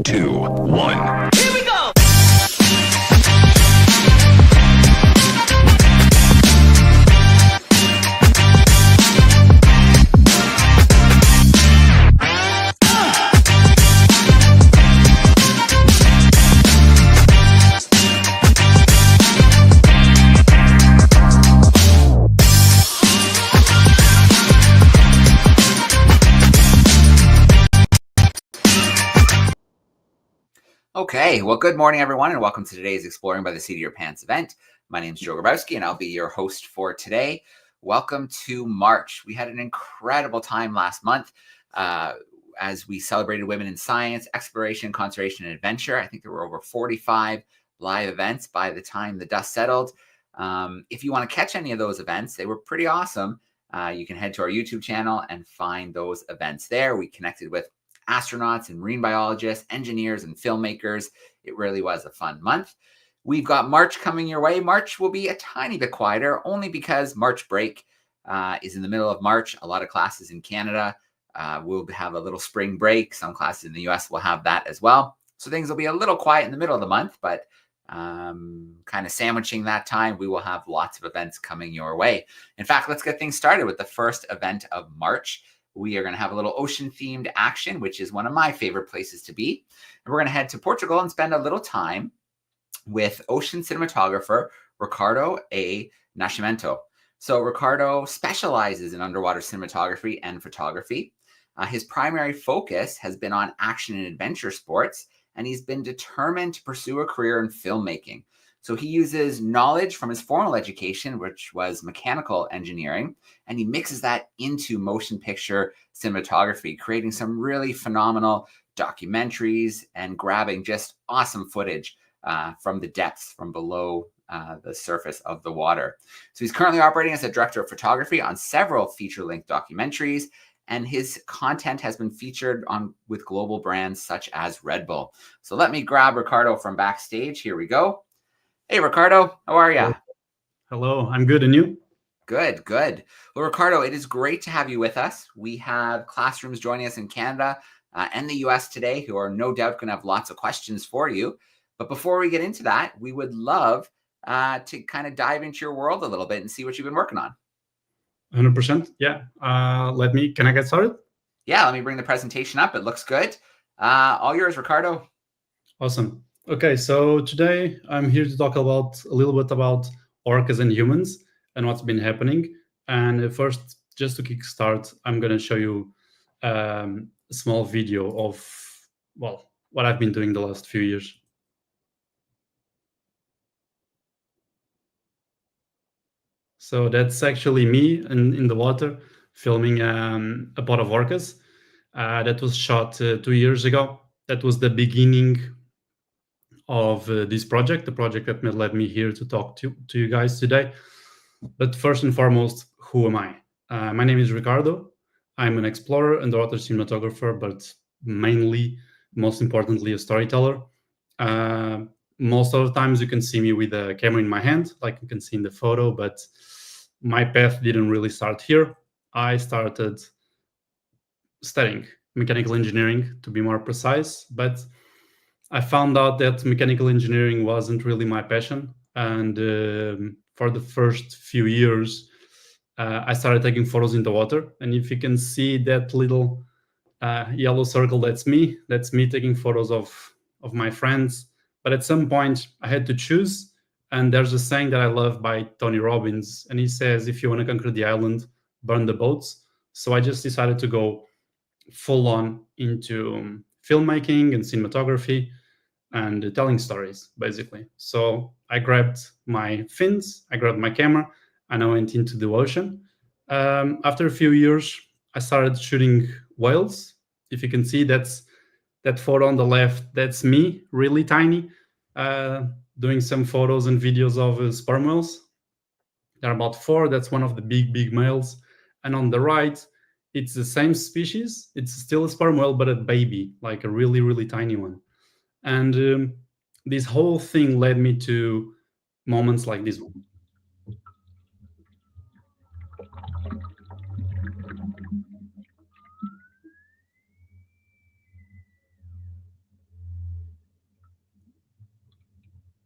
2, 1. Here we go! Okay, well, good morning, everyone, and welcome to today's Exploring by the Seat of Your Pants event. My name is Joe Grabowski, and I'll be your host for today. Welcome to March. We had an incredible time last month as we celebrated women in science, exploration, conservation, and adventure. I think there were over 45 live events by the time the dust settled. If you want to catch any of those events, they were pretty awesome. You can head to our YouTube channel and find those events there. We connected with astronauts and marine biologists, engineers and filmmakers. It really was a fun month. We've got March coming your way. March will be a tiny bit quieter, only because March break is in the middle of March. A lot of classes in Canada will have a little spring break. Some classes in the US will have that as well. So things will be a little quiet in the middle of the month, but kind of sandwiching that time, we will have lots of events coming your way. In fact, let's get things started with the first event of March. We are going to have a little ocean-themed action, which is one of my favorite places to be. And we're going to head to Portugal and spend a little time with ocean cinematographer Ricardo A. Nascimento. So Ricardo specializes in underwater cinematography and photography. His primary focus has been on action and adventure sports, and he's been determined to pursue a career in filmmaking. So he uses knowledge from his formal education, which was mechanical engineering, and he mixes that into motion picture cinematography, creating some really phenomenal documentaries and grabbing just awesome footage from the depths, from below the surface of the water. So he's currently operating as a director of photography on several feature-length documentaries, and his content has been featured with global brands such as Red Bull. So let me grab Ricardo from backstage. Here we go. Hey, Ricardo, how are you? Hello, I'm good, and you? Good, good. Well, Ricardo, it is great to have you with us. We have classrooms joining us in Canada and the US today who are no doubt going to have lots of questions for you. But before we get into that, we would love to kind of dive into your world a little bit and see what you've been working on. 100%, yeah. Can I get started? Yeah, let me bring the presentation up. It looks good. All yours, Ricardo. Awesome. Okay, so today I'm here to talk a little bit about orcas and humans and what's been happening. And first, just to kickstart, I'm going to show you a small video of, well, what I've been doing the last few years. So that's actually me in the water filming a pod of orcas. That was shot 2 years ago. That was the beginning of this project, the project that led me here to talk to you guys today. But first and foremost, who am I? My name is Ricardo. I'm an explorer, underwater cinematographer, but most importantly, a storyteller. Most of the times you can see me with a camera in my hand, like you can see in the photo, but my path didn't really start here. I started studying mechanical engineering, to be more precise, but I found out that mechanical engineering wasn't really my passion. And for the first few years, I started taking photos in the water. And if you can see that little yellow circle, that's me taking photos of my friends. But at some point, I had to choose. And there's a saying that I love by Tony Robbins. And he says, if you want to conquer the island, burn the boats. So I just decided to go full on into filmmaking and cinematography and telling stories, basically. So I grabbed my fins, I grabbed my camera, and I went into the ocean. After a few years, I started shooting whales. If you can see, that photo on the left, that's me, really tiny, doing some photos and videos of sperm whales. They're about 4. That's one of the big males. And on the right, it's the same species. It's still a sperm whale, but a baby, like a really tiny one. And this whole thing led me to moments like this one.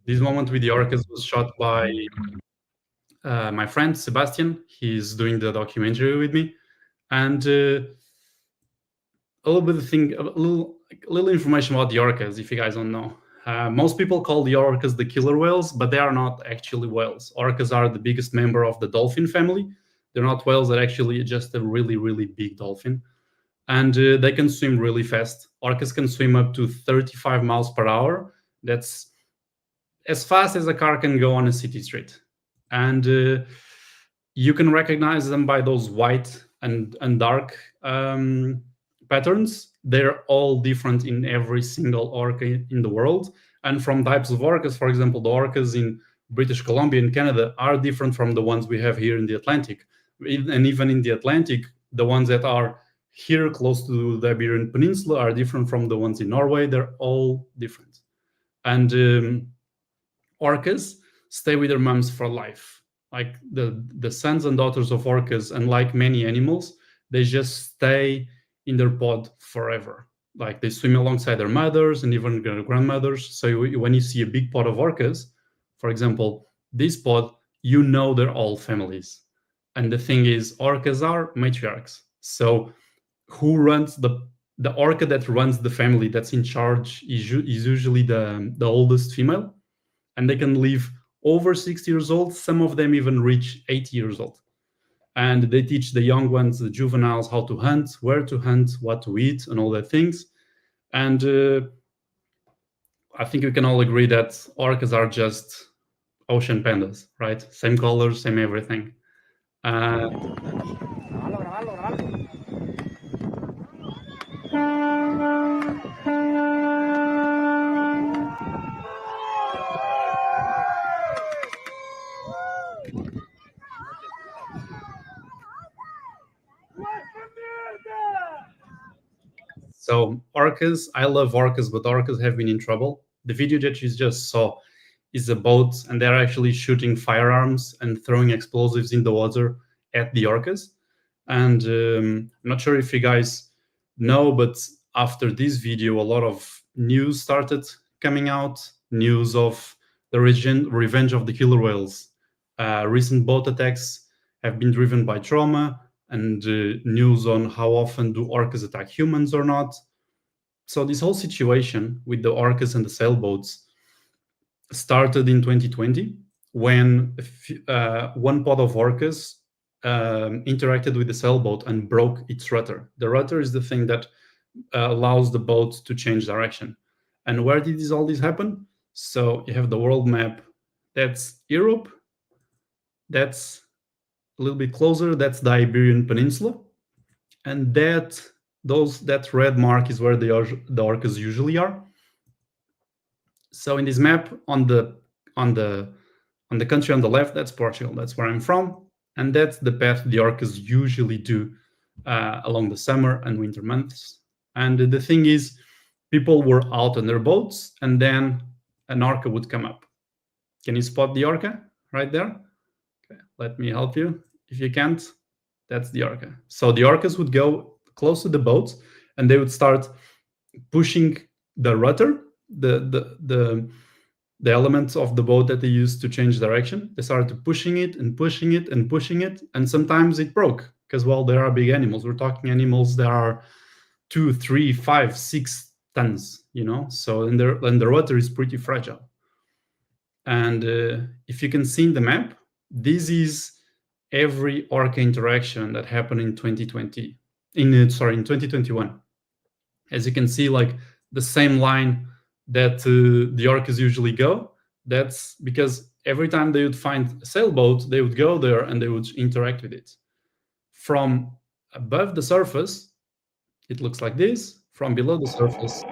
This moment with the orcas was shot by my friend Sebastian. He's doing the documentary with me, and a little information about the orcas, if you guys don't know. Most people call the orcas the killer whales, but they are not actually whales. Orcas are the biggest member of the dolphin family. They're not whales; they're actually just a really, really big dolphin, and they can swim really fast. Orcas can swim up to 35 miles per hour. That's as fast as a car can go on a city street, and you can recognize them by those white and dark patterns. They're all different in every single orca in the world, and from types of orcas. For example, the orcas in British Columbia and Canada are different from the ones we have here in the Atlantic, and even in the Atlantic, the ones that are here close to the Iberian Peninsula are different from the ones in Norway. They're all different, and orcas stay with their moms for life. Like the sons and daughters of orcas, unlike many animals, they just stay in their pod forever. Like they swim alongside their mothers and even their grandmothers. So when you see a big pod of orcas, for example, this pod, you know they're all families. And the thing is, orcas are matriarchs. So who runs the orca that runs the family that's in charge is usually the oldest female, and they can live over 60 years old. Some of them even reach 80 years old. And they teach the young ones, the juveniles, how to hunt, where to hunt, what to eat, and all that things. And I think we can all agree that orcas are just ocean pandas, right? Same colors, same everything. So orcas, I love orcas, but orcas have been in trouble. The video that you just saw is a boat, and they're actually shooting firearms and throwing explosives in the water at the orcas. And I'm not sure if you guys know, but after this video, a lot of news started coming out, news of the revenge of the killer whales. Recent boat attacks have been driven by trauma, and news on how often do orcas attack humans or not. So this whole situation with the orcas and the sailboats started in 2020 when one pod of orcas interacted with the sailboat and broke its rudder. The rudder is the thing that allows the boat to change direction. And where did all this happen? So you have the world map. That's Europe. That's a little bit closer. That's the Iberian Peninsula. And that red mark is where the orcas usually are. So in this map, on the country on the left, that's Portugal. That's where I'm from, and that's the path the orcas usually do along the summer and winter months. And the thing is, people were out on their boats, and then an orca would come up. Can you spot the orca right there? Okay, let me help you. If you can't, that's the orca. So the orcas would go close to the boats, and they would start pushing the rudder, the elements of the boat that they used to change direction. They started pushing it and pushing it and pushing it, and sometimes it broke because, well, there are big animals. We're talking animals that are 2, 3, 5, 6 tons, you know. So and the rudder is pretty fragile. And if you can see in the map, this is every orca interaction that happened in 2020. In 2021. As you can see, like the same line that the orcas usually go, that's because every time they would find a sailboat, they would go there and they would interact with it. From above the surface, it looks like this. From below the surface,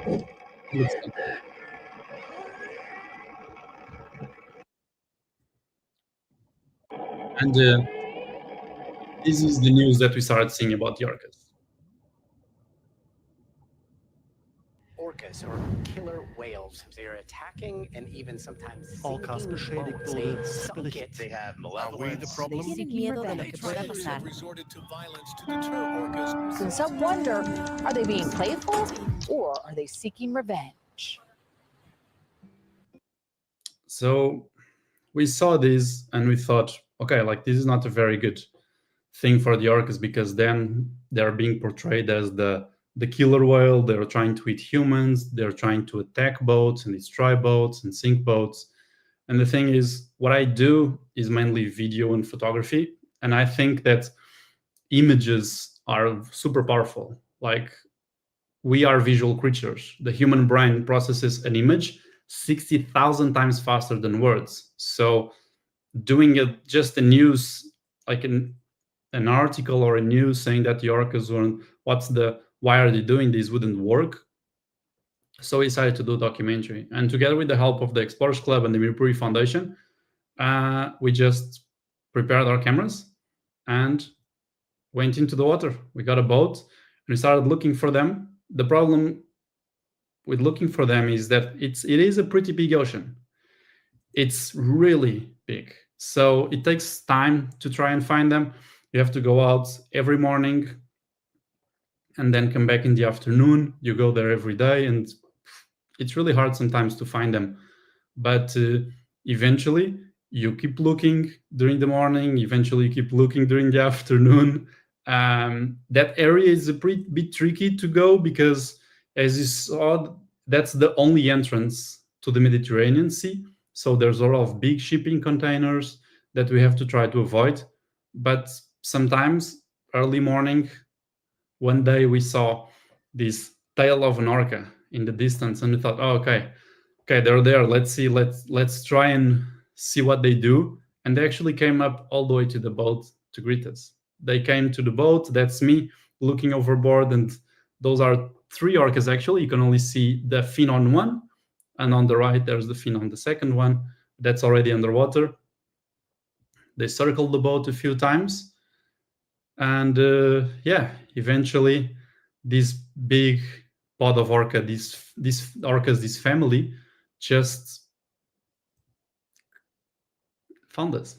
it looks like that. And this is the news that we started seeing about the orcas. Orcas, or killer whales. They are attacking and even sometimes Orcas sinking beschädigt boats. wurde, They sunk berichtet. it. They have Are we the malevolence. problem? Tienen miedo de lo que pueda Predators pasar. have resorted to violence to deter orcas. And some wonder, are they being playful or are they seeking revenge? So we saw this and we thought, okay, like this is not a very good thing for the orcas, because then they're being portrayed as the killer whale. They're trying to eat humans. They're trying to attack boats and destroy boats and sink boats. And the thing is, what I do is mainly video and photography. And I think that images are super powerful. Like, we are visual creatures. The human brain processes an image 60,000 times faster than words. So doing it just a news, like an article or a news saying that the orcas weren't, why are they doing this, wouldn't work. So we decided to do a documentary. And together with the help of the Explorers Club and the Mirpuri Foundation, we just prepared our cameras and went into the water. We got a boat and we started looking for them. The problem with looking for them is that it is a pretty big ocean. It's really big. So it takes time to try and find them. You have to go out every morning and then come back in the afternoon. You go there every day, and it's really hard sometimes to find them. But eventually you keep looking during the morning, eventually you keep looking during the afternoon. That area is a bit tricky to go because, as you saw, that's the only entrance to the Mediterranean Sea. So there's a lot of big shipping containers that we have to try to avoid. But sometimes early morning, one day we saw this tail of an orca in the distance, and we thought, oh, okay, they're there. Let's see, let's try and see what they do. And they actually came up all the way to the boat to greet us. They came to the boat. That's me looking overboard, and those are 3 orcas actually. You can only see the fin on one, and on the right there's the fin on the second one. That's already underwater. They circled the boat a few times, and eventually this big pod of orca, these orcas, this family, just found us.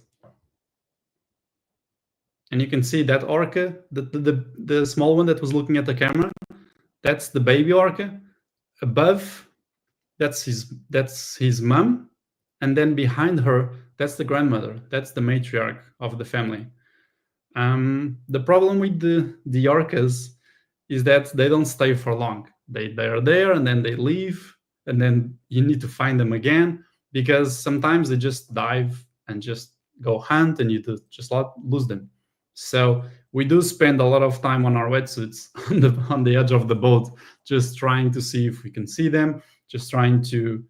And you can see that orca, the small one that was looking at the camera, that's the baby orca. Above, that's his mom, and then behind her, that's the grandmother. That's the matriarch of the family. The problem with the orcas is that they don't stay for long. They are there and then they leave, and then you need to find them again, because sometimes they just dive and just go hunt, and you just lose them. So we do spend a lot of time on our wetsuits on the edge of the boat, just trying to see if we can see them, just trying to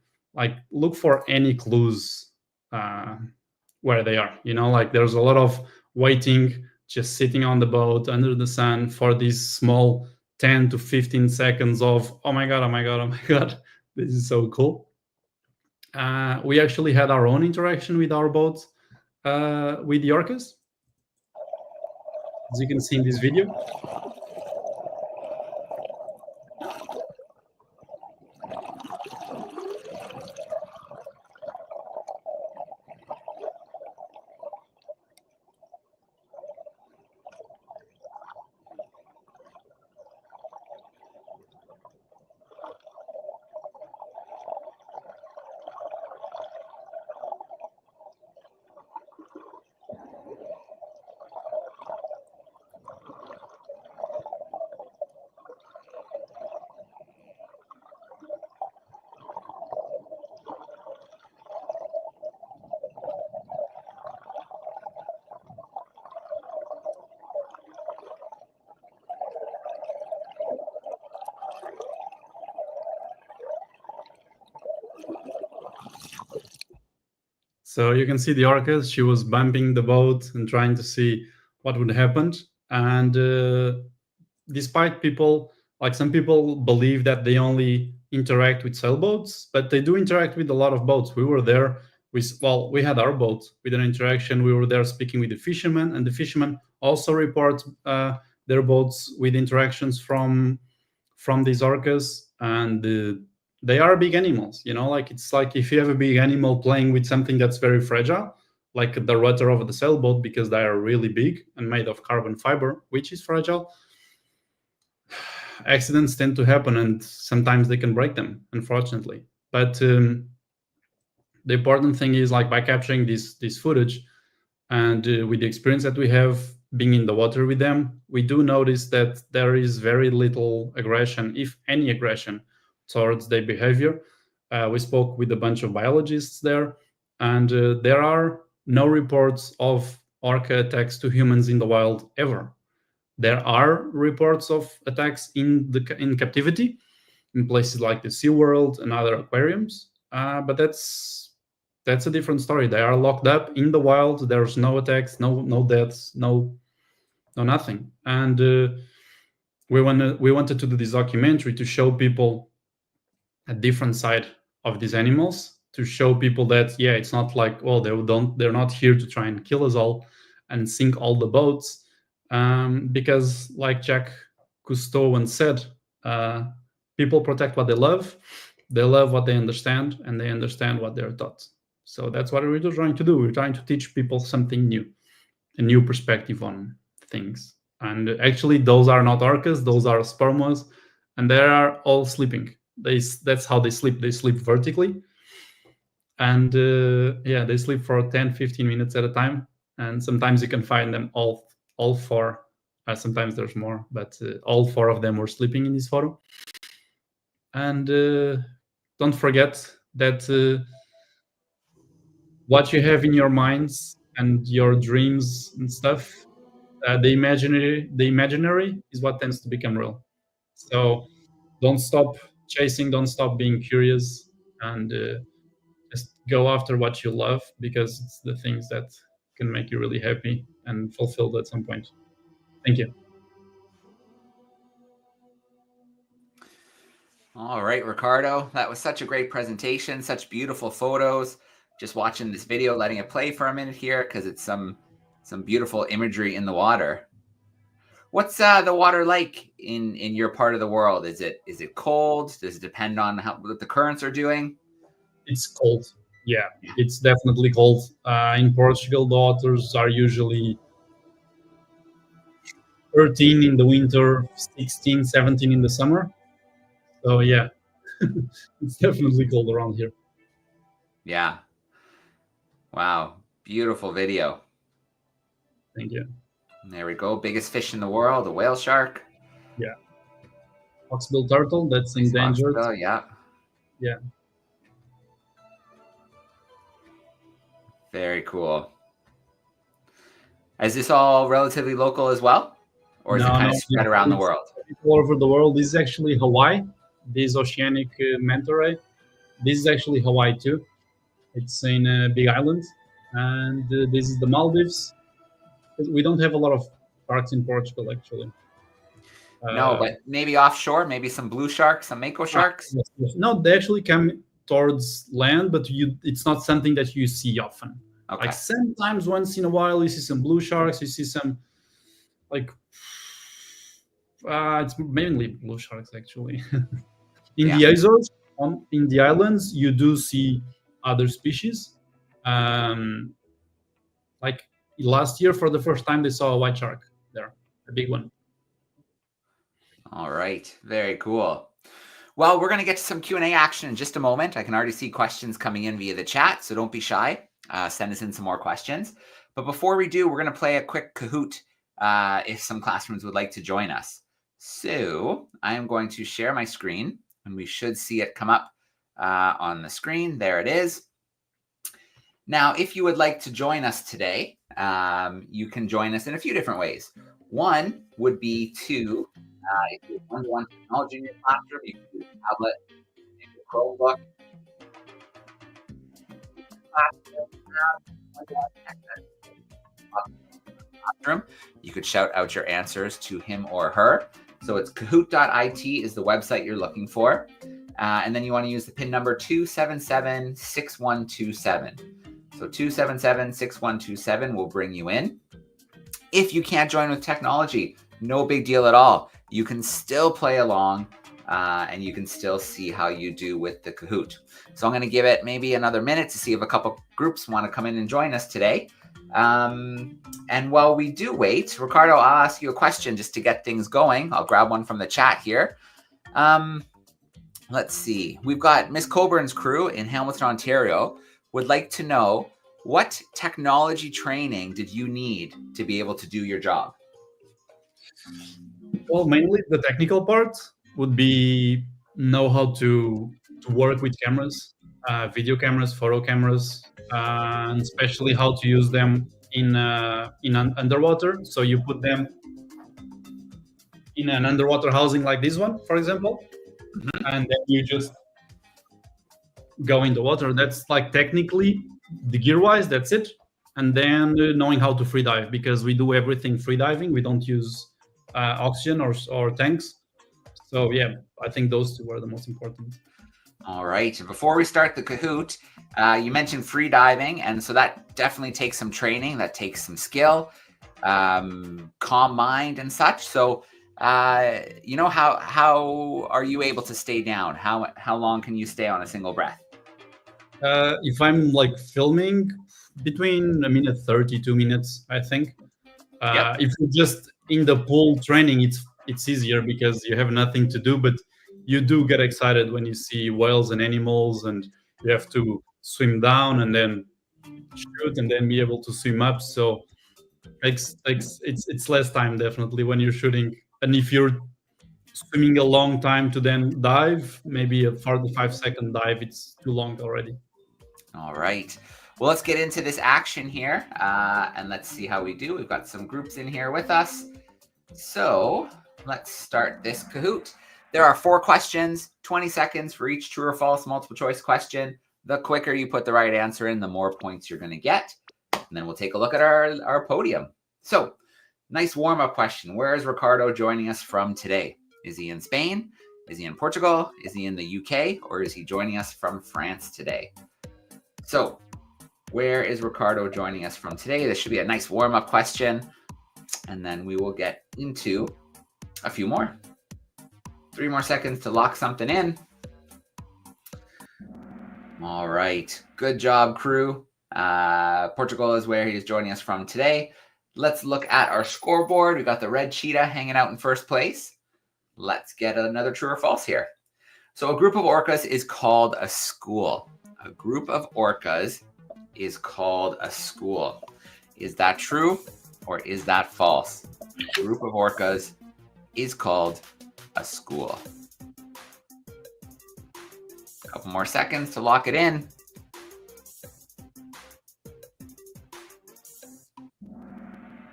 look for any clues where they are. Like, there's a lot of waiting, just sitting on the boat under the sun for these small 10 to 15 seconds of, oh my God, this is so cool. We actually had our own interaction with our boat with the orcas, as you can see in this video. So you can see the orcas. She was bumping the boat and trying to see what would happen. And despite people, some people believe that they only interact with sailboats, but they do interact with a lot of boats. We were there. We had our boat with an interaction. We were there speaking with the fishermen, and the fishermen also report their boats with interactions from these orcas. And they are big animals, it's like if you have a big animal playing with something that's very fragile, like the rudder of the sailboat, because they are really big and made of carbon fiber, which is fragile. Accidents tend to happen, and sometimes they can break them, unfortunately. But The important thing is, like, by capturing this footage and with the experience that we have being in the water with them, we do notice that there is very little aggression, if any aggression, towards their behavior. We spoke with a bunch of biologists there, and there are no reports of orca attacks to humans in the wild ever. There are reports of attacks in captivity, in places like the SeaWorld and other aquariums, but that's a different story. They are locked up in the wild. There's no attacks, no deaths, no nothing. And we wanted to do this documentary to show people a different side of these animals, to show people that, yeah, it's not like, well, they're not here to try and kill us all and sink all the boats, because, like Jacques Cousteau once said, people protect what they love what they understand, and they understand what they're taught. So that's what we're trying to do. We're trying to teach people something new, a new perspective on things. And actually, those are not orcas, those are spermas, and they are all sleeping. That's how they sleep. They sleep vertically, and they sleep for 10-15 minutes at a time. And sometimes you can find them all four. Sometimes there's more, but all four of them were sleeping in this photo. And don't forget that what you have in your minds and your dreams and stuff, the imaginary is what tends to become real. So don't stop chasing, don't stop being curious, and just go after what you love, because it's the things that can make you really happy and fulfilled at some point. Thank you. All right, Ricardo, that was such a great presentation, such beautiful photos. Just watching this video, letting it play for a minute here, because it's some beautiful imagery in the water. What's the water like in your part of the world? Is it cold? Does it depend on what the currents are doing? It's cold. Yeah, it's definitely cold. In Portugal, the waters are usually 13 in the winter, 16, 17 in the summer. So yeah, it's definitely cold around here. Yeah. Wow. Beautiful video. Thank you. There we go. Biggest fish in the world, a whale shark. Yeah. Foxbill turtle, that's endangered. Foxbill, yeah. Yeah. Very cool. Is this all relatively local as well? Or is it kind of spread around the world? All over the world. This is actually Hawaii, this oceanic manta ray. This is actually Hawaii too. It's in a big island. And this is the Maldives. We don't have a lot of sharks in Portugal, actually. No, but maybe offshore, maybe some blue sharks, some mako sharks? Yes. No, they actually come towards land, but it's not something that you see often. Okay. Like sometimes once in a while you see some blue sharks, you see some, like, it's mainly blue sharks actually. In the Azores, in the islands, you do see other species. Like last year, for the first time, they saw a white shark there, a big one. All right, very cool. Well, we're going to get to some Q&A action in just a moment. I can already see questions coming in via the chat, so don't be shy. Send us in some more questions. But before we do, we're going to play a quick Kahoot if some classrooms would like to join us. So I am going to share my screen, and we should see it come up on the screen. There it is. Now, if you would like to join us today, you can join us in a few different ways. One would be to, if you have one-to-one technology in your classroom, you can use a tablet, maybe a Chromebook. Classroom, you could shout out your answers to him or her. So it's kahoot.it is the website you're looking for. And then you want to use the PIN number 277-6127. So 277-6127 will bring you in. If you can't join with technology, no big deal at all. You can still play along and you can still see how you do with the Kahoot. So I'm going to give it maybe another minute to see if a couple groups want to come in and join us today. And while we do wait, Ricardo, I'll ask you a question just to get things going. I'll grab one from the chat here. Let's see. We've got Miss Coburn's crew in Hamilton, Ontario would like to know, what technology training did you need to be able to do your job? Well, mainly the technical part would be know how to work with cameras, video cameras, photo cameras, and especially how to use them in an underwater. So you put them in an underwater housing like this one, for example, and then you just go in the water. That's like technically the gear wise, that's it. And then knowing how to free dive, because we do everything free diving. We don't use oxygen or tanks. So yeah, I think those two are the most important. All right. And before we start the Kahoot, you mentioned free diving, and so that definitely takes some training. That takes some skill, calm mind, and such. So, how are you able to stay down? How long can you stay on a single breath? If I'm like filming, between a minute 30, 2 minutes, I think. Yep. If you're just in the pool training, it's easier because you have nothing to do, but you do get excited when you see whales and animals, and you have to swim down and then shoot and then be able to swim up. So it's less time definitely when you're shooting, and if you're swimming a long time to then dive, maybe a 45-second dive, it's too long already. All right. Well, let's get into this action here, and let's see how we do. We've got some groups in here with us. So let's start this Kahoot. There are 4 questions, 20 seconds for each true or false multiple choice question. The quicker you put the right answer in, the more points you're going to get. And then we'll take a look at our podium. So, nice warm-up question. Where is Ricardo joining us from today? Is he in Spain? Is he in Portugal? Is he in the UK? Or is he joining us from France today? So, where is Ricardo joining us from today? This should be a nice warm-up question. And then we will get into a few more. 3 more seconds to lock something in. All right. Good job, crew. Portugal is where he is joining us from today. Let's look at our scoreboard. We got the red cheetah hanging out in first place. Let's get another true or false here. So a group of orcas is called a school. A group of orcas is called a school. Is that true or is that false? A group of orcas is called a school. A couple more seconds to lock it in.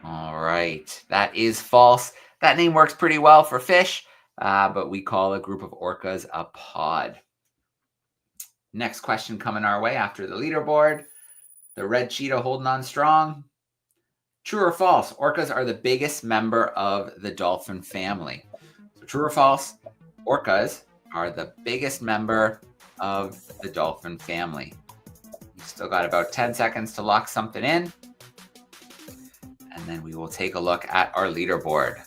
All right, that is false. That name works pretty well for fish, but we call a group of orcas a pod. Next question coming our way after the leaderboard. The red cheetah holding on strong. True or false? Orcas are the biggest member of the dolphin family. So true or false? Orcas are the biggest member of the dolphin family. We've still got about 10 seconds to lock something in. And then we will take a look at our leaderboard.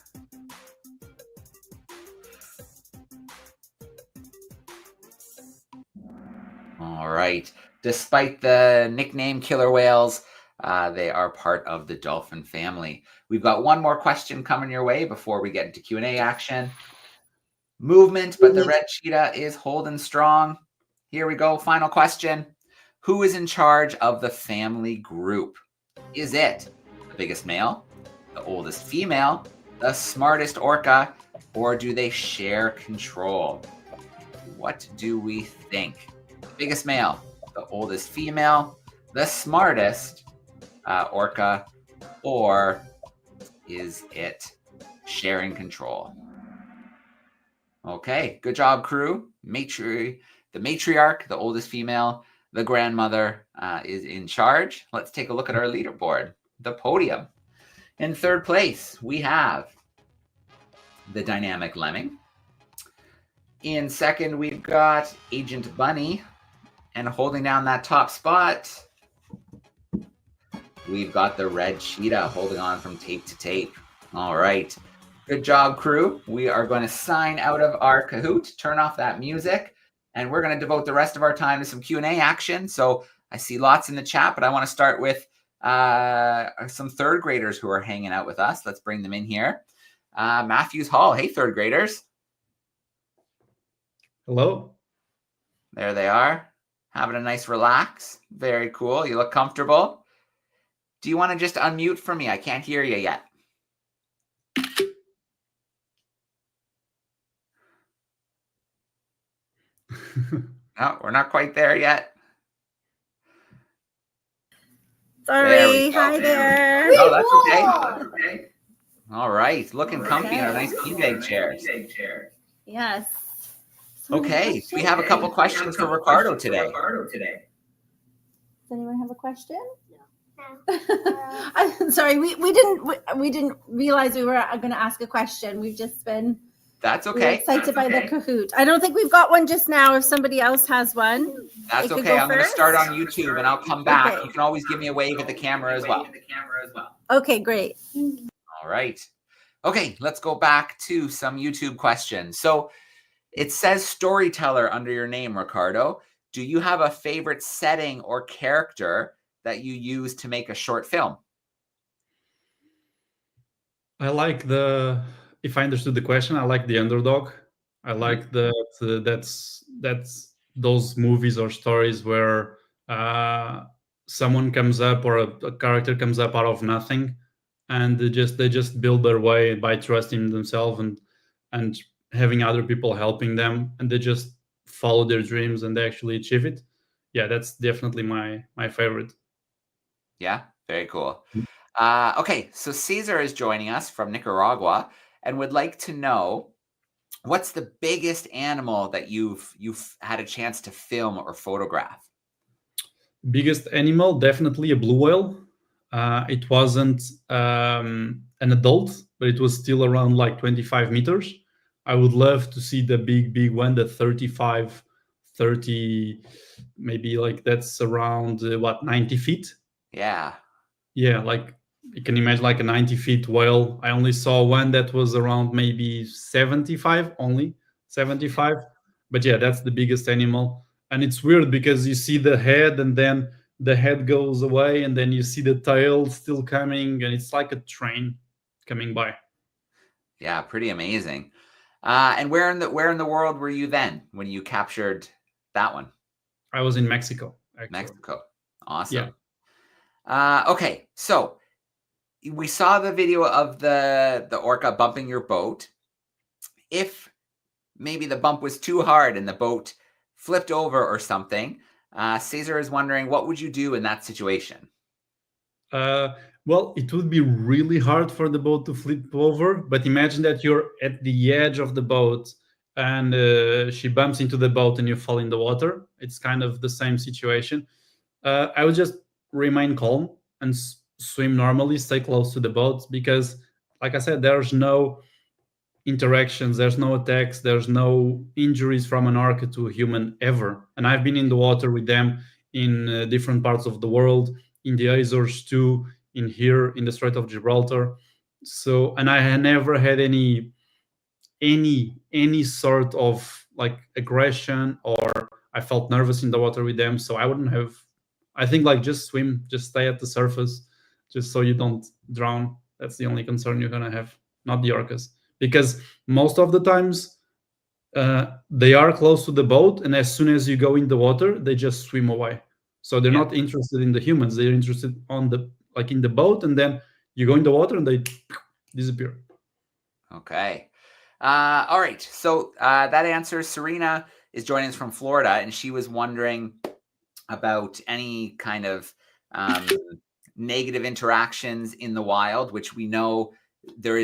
All right. Despite the nickname killer whales, they are part of the dolphin family. We've got one more question coming your way before we get into Q&A action. Movement, but the red cheetah is holding strong. Here we go. Final question. Who is in charge of the family group? Is it the biggest male, the oldest female, the smartest orca, or do they share control? What do we think? The biggest male, the oldest female, the smartest orca, or is it sharing control? Okay, good job, crew. The matriarch, the oldest female, the grandmother is in charge. Let's take a look at our leaderboard, the podium. In third place, we have the dynamic lemming. In second, we've got Agent Bunny. And holding down that top spot, we've got the red cheetah holding on from tape to tape. All right. Good job, crew. We are going to sign out of our Kahoot, turn off that music, and we're going to devote the rest of our time to some Q&A action. So I see lots in the chat, but I want to start with some third graders who are hanging out with us. Let's bring them in here. Matthews Hall. Hey, third graders. Hello. There they are. Having a nice relax. Very cool. You look comfortable. Do you want to just unmute for me? I can't hear you yet. No, we're not quite there yet. Sorry. Hi there. No, that's okay. That's okay. All right. Looking comfy in our nice beanbag chairs. Yes. Okay. We have a couple questions for Ricardo today. Does anyone have a question? I'm sorry, we didn't realize we were going to ask a question. We've just been That's we were okay. excited by the Kahoot. I don't think we've got one just now. If somebody else has one, That's I could okay. go I'm going to first. start on YouTube and I'll come back. Okay. You can always give me a wave at the camera as well. Okay, great. All right. Okay, let's go back to some YouTube questions. So it says storyteller under your name, Ricardo. Do you have a favorite setting or character that you use to make a short film? I like if I understood the question, I like the underdog. I like that's those movies or stories where someone comes up or a character comes up out of nothing, and they just build their way by trusting themselves and having other people helping them, and they just follow their dreams and they actually achieve it. Yeah, that's definitely my favorite. Yeah, very cool. Okay, so Caesar is joining us from Nicaragua and would like to know, what's the biggest animal that you've had a chance to film or photograph? Biggest animal, definitely a blue whale. It wasn't an adult, but it was still around like 25 meters. I would love to see the big one, the 35, 30, maybe like that's around 90 feet. Yeah. Yeah, like you can imagine like a 90 feet whale. I only saw one that was around maybe 75, only 75. But yeah, that's the biggest animal. And it's weird because you see the head and then the head goes away and then you see the tail still coming and it's like a train coming by. Yeah, pretty amazing. And where in the world were you then when you captured that one? I was in Mexico, actually. Mexico. Awesome. Yeah. Okay, so we saw the video of the orca bumping your boat. If maybe the bump was too hard and the boat flipped over or something, Caesar is wondering, what would you do in that situation? Well, it would be really hard for the boat to flip over, but imagine that you're at the edge of the boat and she bumps into the boat and you fall in the water. It's kind of the same situation. I would just remain calm and swim normally, stay close to the boat because, like I said, there's no interactions, there's no attacks, there's no injuries from an orca to a human ever. And I've been in the water with them in different parts of the world, in the Azores too, in here in the Strait of Gibraltar. So, and I had never had any sort of like aggression or I felt nervous in the water with them. So I wouldn't have. I think like just swim, just stay at the surface, just so you don't drown. That's the only concern you're gonna have, not the orcas, because most of the times they are close to the boat, and as soon as you go in the water, they just swim away. So they're not interested in the humans; they're interested on the in the boat, and then you go in the water and they disappear. Okay. All right. So that answers. Serena is joining us from Florida, and she was wondering about any kind of negative interactions in the wild, which we know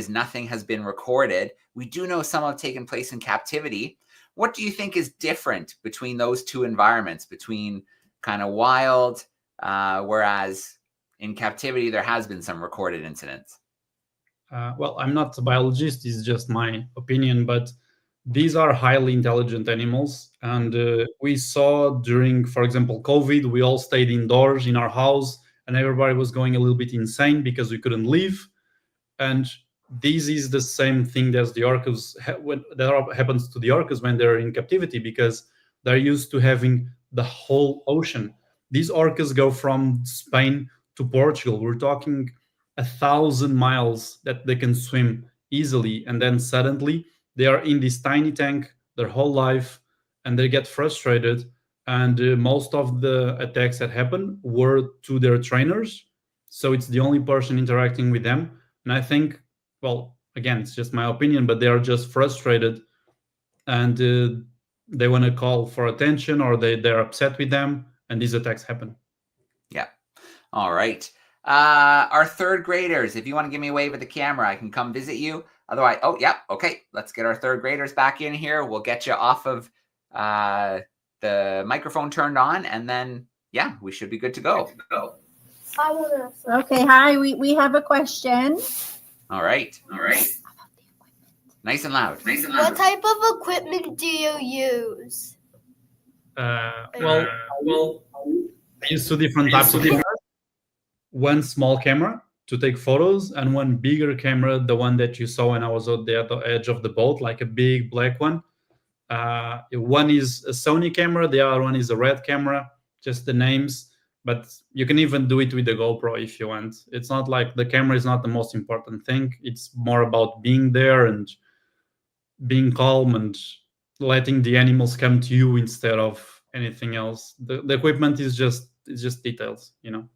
nothing has been recorded. We do know some have taken place in captivity. What do you think is different between those two environments, between kind of wild, whereas in captivity, there has been some recorded incidents? Well, I'm not a biologist, it's just my opinion, but these are highly intelligent animals. And we saw during, for example, COVID, we all stayed indoors in our house and everybody was going a little bit insane because we couldn't leave. And this is the same thing as the orcas, that happens to the orcas when they're in captivity, because they're used to having the whole ocean. These orcas go from Spain to Portugal. We're talking 1,000 miles that they can swim easily, and then suddenly they are in this tiny tank their whole life and they get frustrated and most of the attacks that happened were to their trainers. So it's the only person interacting with them. And I think, well, again, it's just my opinion, but they are just frustrated, and they want to call for attention, or they're upset with them, and these attacks happen. Yeah. All right. Our third graders, if you want to give me a wave at the camera, I can come visit you. Otherwise, oh, yeah. Okay. Let's get our third graders back in here. We'll get you off of the microphone turned on, and then, yeah, we should be good to go. Okay, hi. We have a question. All right. Nice and loud. What type of equipment do you use? Well, I use two different types of cameras. One small camera to take photos, and one bigger camera, the one that you saw when I was at the edge of the boat, like a big black one. One is a Sony camera, the other one is a Red camera, just the names. But you can even do it with the GoPro if you want. It's not like the camera is not the most important thing. It's more about being there and being calm and letting the animals come to you instead of anything else. The equipment is just details, you know.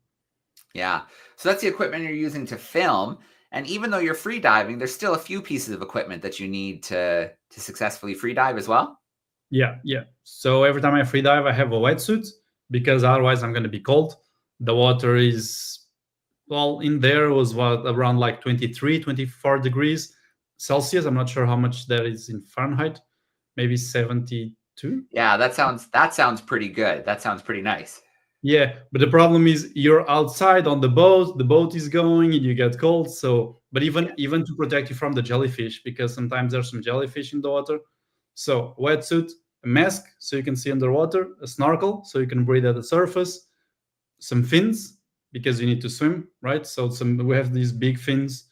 Yeah. So that's the equipment you're using to film. And even though you're free diving, there's still a few pieces of equipment that you need to successfully free dive as well. Yeah. So every time I free dive, I have a wetsuit, because otherwise I'm going to be cold. The water is, well, in there was around like 23, 24 degrees Celsius. I'm not sure how much that is in Fahrenheit. Maybe 72. Yeah, that sounds pretty good. That sounds pretty nice. Yeah, but the problem is you're outside on the boat is going, and you get cold. So, but even to protect you from the jellyfish, because sometimes there's some jellyfish in the water. So wetsuit, a mask so you can see underwater, a snorkel so you can breathe at the surface, some fins because you need to swim, right? So we have these big fins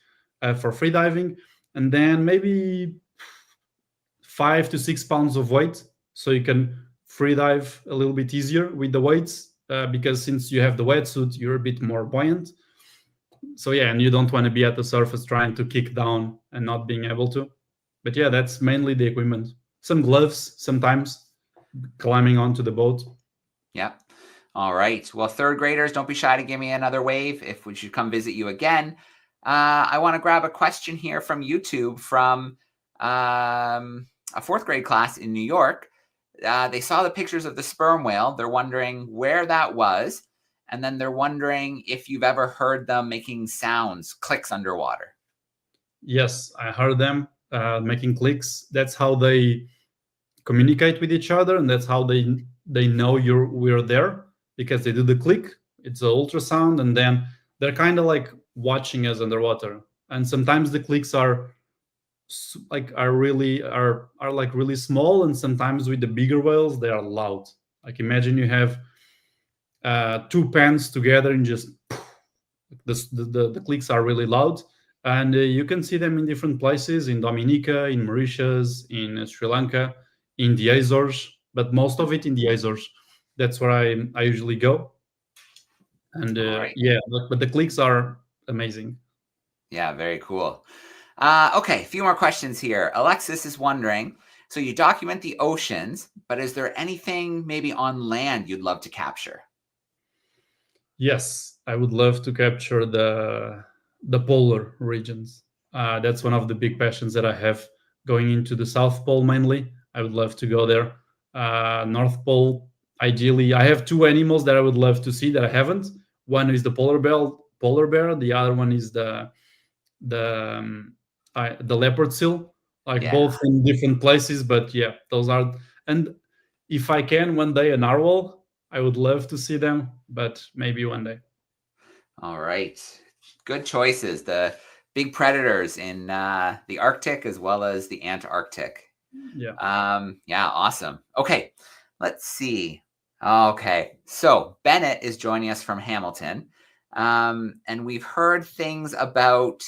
for free diving, and then maybe 5 to 6 pounds of weight so you can free dive a little bit easier with the weights, because since you have the wetsuit, you're a bit more buoyant. So yeah, and you don't want to be at the surface trying to kick down and not being able to. But yeah, that's mainly the equipment. Some gloves sometimes, climbing onto the boat. Yeah. All right. Well, third graders, don't be shy to give me another wave if we should come visit you again. I want to grab a question here from YouTube from a fourth grade class in New York. They saw the pictures of the sperm whale. They're wondering where that was. And then they're wondering if you've ever heard them making sounds, clicks underwater. Yes, I heard them making clicks. That's how they communicate with each other, and that's how they know we're there, because they do the click. It's an ultrasound, and then they're kind of like watching us underwater. And sometimes the clicks are really small, and sometimes with the bigger whales they are loud. Like imagine you have two pans together and just the clicks are really loud. And you can see them in different places, in Dominica, in Mauritius, in Sri Lanka, in the Azores, but most of it in the Azores. That's where I usually go. And right. Yeah, but the clicks are amazing. Yeah, very cool. Okay, a few more questions here. Alexis is wondering, so you document the oceans, but is there anything maybe on land you'd love to capture? Yes, I would love to capture the polar regions. That's one of the big passions that I have, going into the South Pole mainly. I would love to go there. North Pole, ideally. I have two animals that I would love to see that I haven't. One is the polar bear. The other one is the leopard seal. Both in different places, but yeah, those are. And if I can one day, a narwhal, I would love to see them, but maybe one day. All right. Good choices. The big predators in the Arctic as well as the Antarctic. Yeah. Yeah, awesome. Okay, let's see. Okay, so Bennett is joining us from Hamilton. And we've heard things about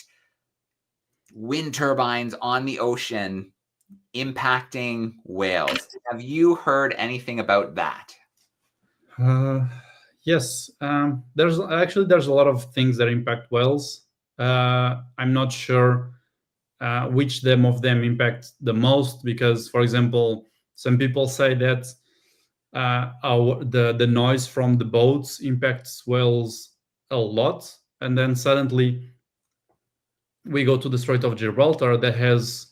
wind turbines on the ocean impacting whales. Have you heard anything about that? Yes, there's a lot of things that impact whales. I'm not sure which of them impact the most, because, for example, some people say that the noise from the boats impacts whales a lot, and then suddenly we go to the Strait of Gibraltar that has,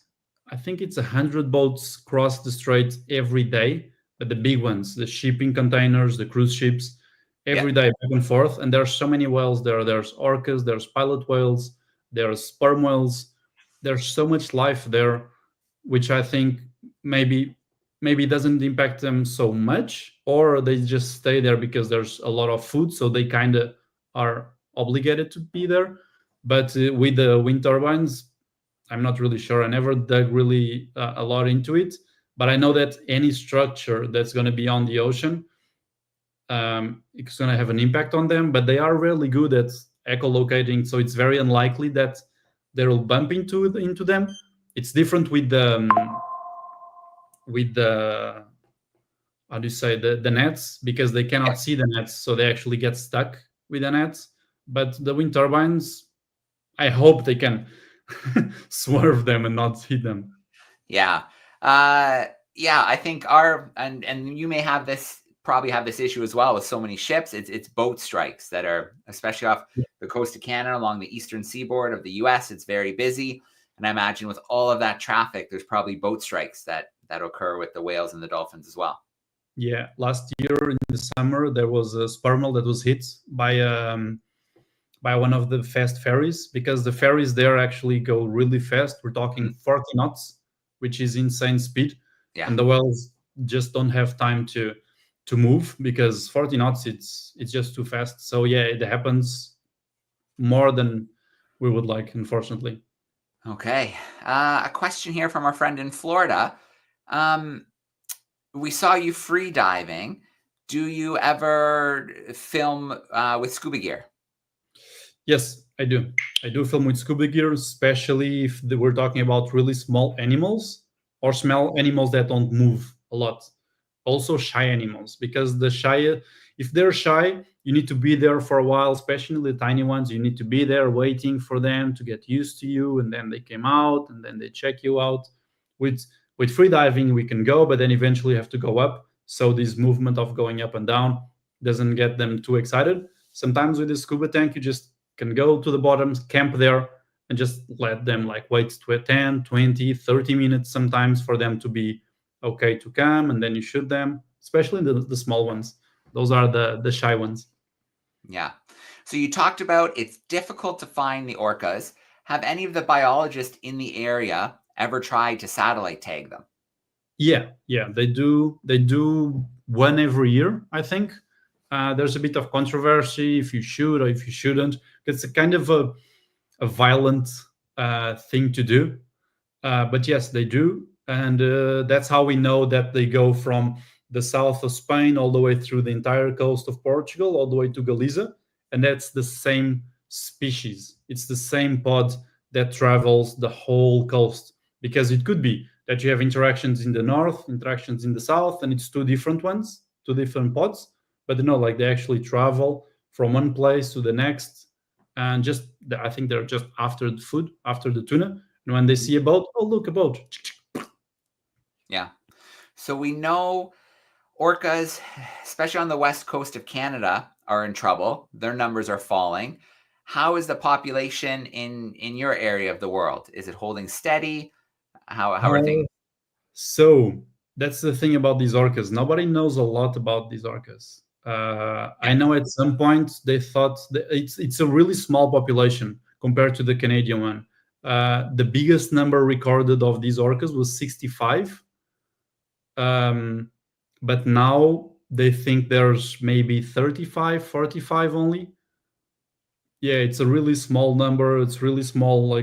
I think it's 100 boats cross the strait every day, but the big ones, the shipping containers, the cruise ships, every day back and forth. And there's so many whales there. There's orcas, there's pilot whales, there's sperm whales. There's so much life there, which I think maybe doesn't impact them so much, or they just stay there because there's a lot of food, so they kind of are obligated to be there. But with the wind turbines, I'm not really sure. I never dug really a lot into it, but I know that any structure that's going to be on the ocean, it's going to have an impact on them. But they are really good at echolocating, so it's very unlikely that they will bump into them. It's different with the how do you say, the nets, because they cannot see the nets, so they actually get stuck with the nets. But the wind turbines, I hope they can swerve them and not hit them. Yeah. I think and you may have this, probably have this issue as well with so many ships. It's boat strikes that are, especially off the coast of Canada, along the eastern seaboard of the US. It's very busy. And I imagine with all of that traffic, there's probably boat strikes that occur with the whales and the dolphins as well. Yeah. Last year in the summer, there was a sperm whale that was hit by one of the fast ferries, because the ferries there actually go really fast. We're talking 40 knots, which is insane speed. Yeah. And the whales just don't have time to move, because 40 knots, it's just too fast. So yeah, it happens more than we would like, unfortunately. Okay. A question here from our friend in Florida. We saw you free diving. Do you ever film with scuba gear? Yes, I do. I do film with scuba gear, especially if we're talking about really small animals, or small animals that don't move a lot. Also shy animals, because if they're shy, you need to be there for a while, especially the tiny ones. You need to be there waiting for them to get used to you, and then they came out, and then they check you out. With free diving, we can go, but then eventually you have to go up. So this movement of going up and down doesn't get them too excited. Sometimes with the scuba tank, you just can go to the bottom, camp there, and just let them wait 10, 20, 30 minutes sometimes for them to be okay to come, and then you shoot them, especially the small ones. Those are the shy ones. Yeah. So you talked about it's difficult to find the orcas. Have any of the biologists in the area ever tried to satellite tag them? Yeah, they do one every year, I think. There's a bit of controversy if you should or if you shouldn't. It's a kind of a violent thing to do. But yes, they do. And that's how we know that they go from the south of Spain all the way through the entire coast of Portugal, all the way to Galicia. And that's the same species. It's the same pod that travels the whole coast. Because it could be that you have interactions in the north, interactions in the south, and it's two different ones, two different pods. But they actually travel from one place to the next. And I think they're just after the food, after the tuna. And when they see a boat, oh, look, a boat. Yeah. So we know orcas, especially on the west coast of Canada, are in trouble. Their numbers are falling. How is the population in your area of the world? Is it holding steady? How are things? So that's the thing about these orcas. Nobody knows a lot about these orcas. I know at some point they thought that it's a really small population compared to the Canadian one. The biggest number recorded of these orcas was 65. But now they think there's maybe 35, 45 only. Yeah, it's a really small number. It's really small,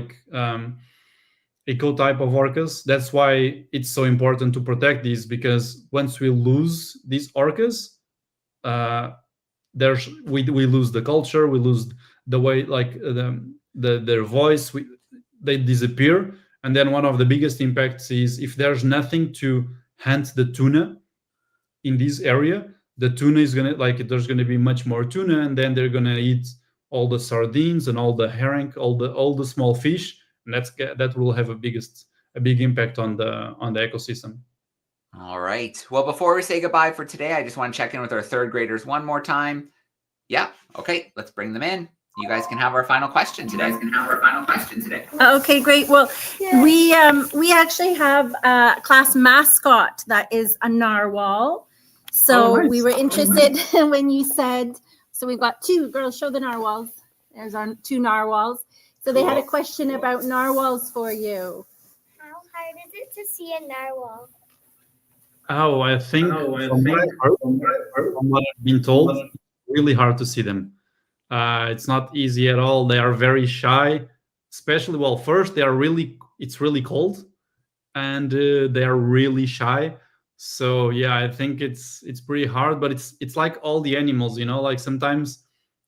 eco type of orcas. That's why it's so important to protect these, because once we lose these orcas, we lose the culture, we lose the way, their voice, they disappear. And then one of the biggest impacts is if there's nothing to hunt the tuna in this area, the tuna is gonna there's gonna be much more tuna, and then they're gonna eat all the sardines and all the herring, all the small fish, and that will have a big impact on the ecosystem. All right. Well, before we say goodbye for today, I just want to check in with our third graders one more time. Yeah. Okay. Let's bring them in. You guys can have our final question today. Okay, great. Well, we actually have a class mascot that is a narwhal. So nice. we were interested when you said, so we've got two girls, show the narwhals. There's our two narwhals. So they had a question about narwhals for you. How hard is it to see a narwhal? Oh, I think from what I've been told, it's really hard to see them. It's not easy at all. They are very shy, especially, well, first it's really cold, and they are really shy. So yeah, I think it's pretty hard, but it's like all the animals, like sometimes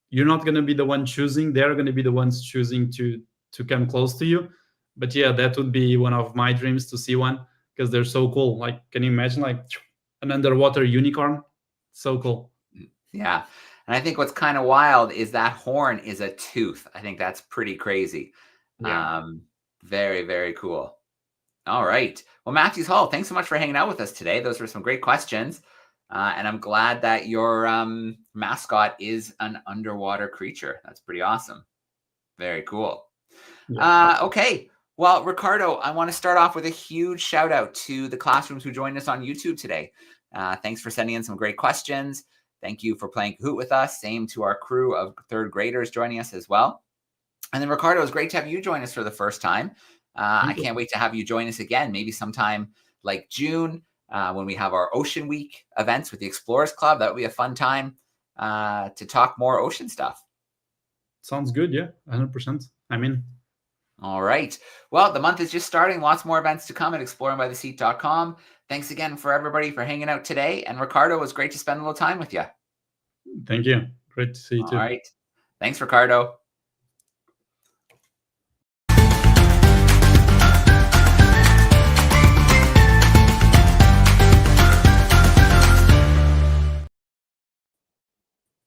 you're not going to be the one choosing, they're going to be the ones choosing to come close to you. But yeah, that would be one of my dreams, to see one, because they're so cool. Like, can you imagine like an underwater unicorn? So cool. Yeah. And I think what's kind of wild is that horn is a tooth. I think that's pretty crazy. Yeah. Very, very cool. All right. Well, Matthews Hall, thanks so much for hanging out with us today. Those were some great questions. And I'm glad that your mascot is an underwater creature. That's pretty awesome. Very cool. Yeah. Okay. Well, Ricardo, I want to start off with a huge shout out to the classrooms who joined us on YouTube today. Thanks for sending in some great questions. Thank you for playing Kahoot with us. Same to our crew of third graders joining us as well. And then, Ricardo, it's great to have you join us for the first time. I can't wait to have you join us again, maybe sometime like June, when we have our Ocean Week events with the Explorers Club. That would be a fun time to talk more ocean stuff. Sounds good. Yeah, 100%. I'm in. All right. Well, the month is just starting. Lots more events to come at exploringbytheseat.com. Thanks again for everybody for hanging out today. And Ricardo, it was great to spend a little time with you. Thank you. Great to see you too. All right. Thanks, Ricardo.